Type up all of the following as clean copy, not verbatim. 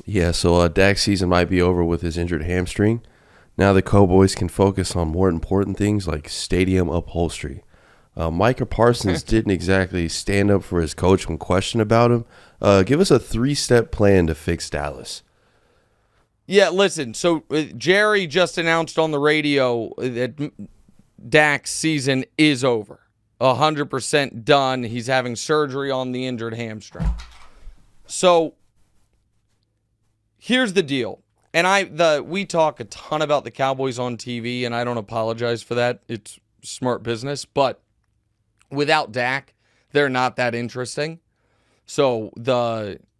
Yeah, so Dak's season might be over with his injured hamstring. Now the Cowboys can focus on more important things like stadium upholstery. Micah Parsons didn't exactly stand up for his coach when questioned about him. Give us a 3-step plan to fix Dallas. Yeah, listen, so Jerry just announced on the radio that Dak's season is over. 100% done. He's having surgery on the injured hamstring. So here's the deal. And we talk a ton about the Cowboys on TV, and I don't apologize for that. It's smart business. But without Dak, they're not that interesting. So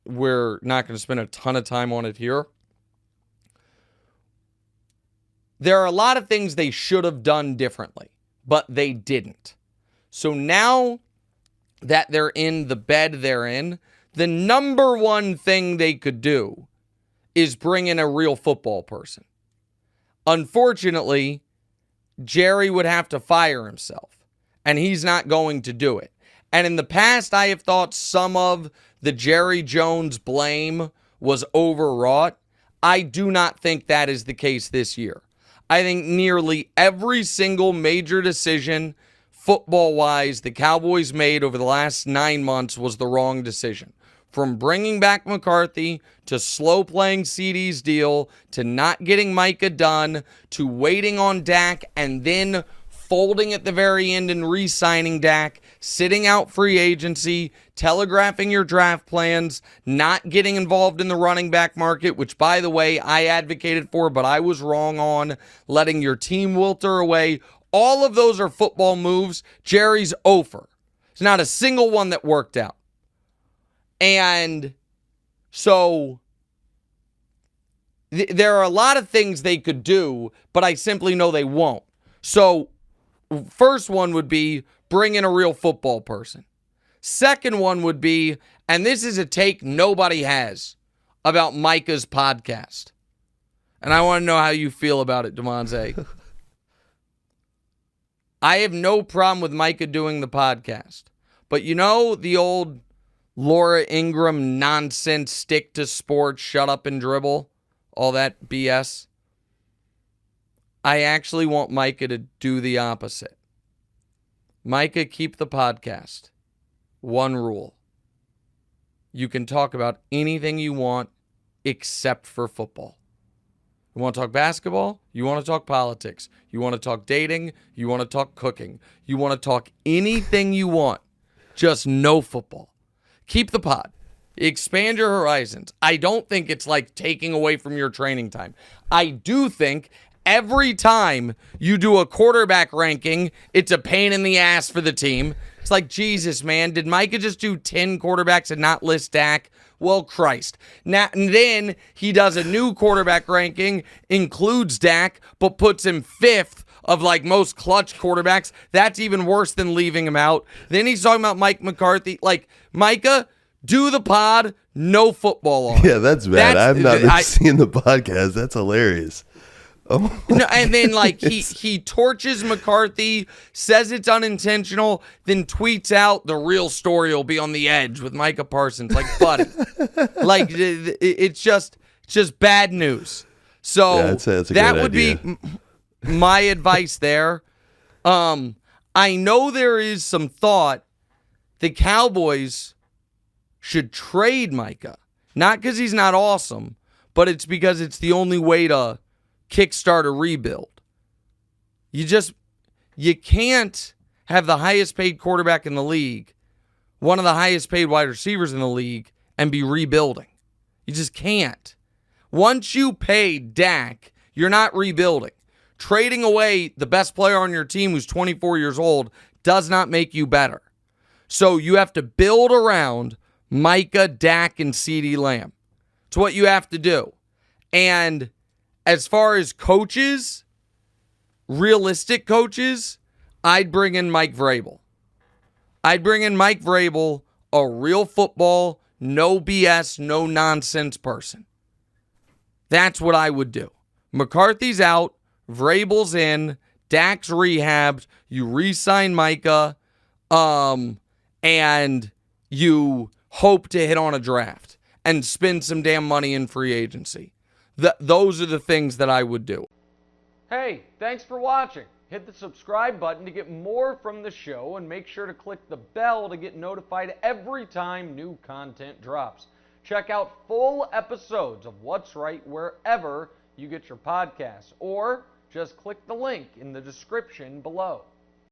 we're not going to spend a ton of time on it here. There are a lot of things they should have done differently, but they didn't. So now that they're in the bed they're in, the number one thing they could do is bring in a real football person. Unfortunately, Jerry would have to fire himself, and he's not going to do it. And in the past, I have thought some of the Jerry Jones blame was overwrought. I do not think that is the case this year. I think nearly every single major decision, football-wise, the Cowboys made over the last 9 months was the wrong decision. From bringing back McCarthy, to slow-playing CD's deal, to not getting Micah done, to waiting on Dak, and then folding at the very end and re-signing Dak, sitting out free agency, telegraphing your draft plans, not getting involved in the running back market, which, by the way, I advocated for, but I was wrong on, letting your team wilter away. All of those are football moves. Jerry's over. There's not a single one that worked out. And so there are a lot of things they could do, but I simply know they won't. So first one would be bring in a real football person. Second one would be, and this is a take nobody has, about Micah's podcast. And I want to know how you feel about it, Demonze. I have no problem with Micah doing the podcast. But you know the old Laura Ingraham nonsense, stick to sports, shut up and dribble, all that BS? I actually want Micah to do the opposite. Micah, keep the podcast. One rule. You can talk about anything you want except for football. You want to talk basketball? You want to talk politics? You want to talk dating? You want to talk cooking? You want to talk anything you want, just no football. Keep the pod. Expand your horizons. I don't think it's like taking away from your training time. I do think every time you do a quarterback ranking, it's a pain in the ass for the team. It's like, Jesus, man, did Micah just do 10 quarterbacks and not list Dak? Well, Christ. Now, and then he does a new quarterback ranking, includes Dak, but puts him 5th of like most clutch quarterbacks. That's even worse than leaving him out. Then he's talking about Mike McCarthy. Like, Micah, do the pod, no football on. Yeah, that's bad. I've not been seeing the podcast. That's hilarious. Oh, no, and then like he torches McCarthy, says it's unintentional, then tweets out the real story will be on the edge with Micah Parsons. Like, buddy, like it's just bad news. So yeah, that's a that good would idea. be my advice there. I know there is some thought the Cowboys should trade Micah, not because he's not awesome, but it's because it's the only way to kickstart a rebuild. You can't have the highest paid quarterback in the league, one of the highest paid wide receivers in the league, and be rebuilding. You just can't. Once you pay Dak, you're not rebuilding. Trading away the best player on your team who's 24 years old does not make you better. So you have to build around Micah, Dak, and CeeDee Lamb. It's what you have to do. And as far as coaches, realistic coaches, I'd bring in Mike Vrabel. I'd bring in Mike Vrabel, a real football, no BS, no nonsense person. That's what I would do. McCarthy's out, Vrabel's in, Dak's rehabbed, you re-sign Micah, and you hope to hit on a draft. and spend some damn money in free agency. Those are the things that I would do. Hey, thanks for watching. Hit the subscribe button to get more from the show, and make sure to click the bell to get notified every time new content drops. Check out full episodes of What's Right wherever you get your podcasts, or just click the link in the description below.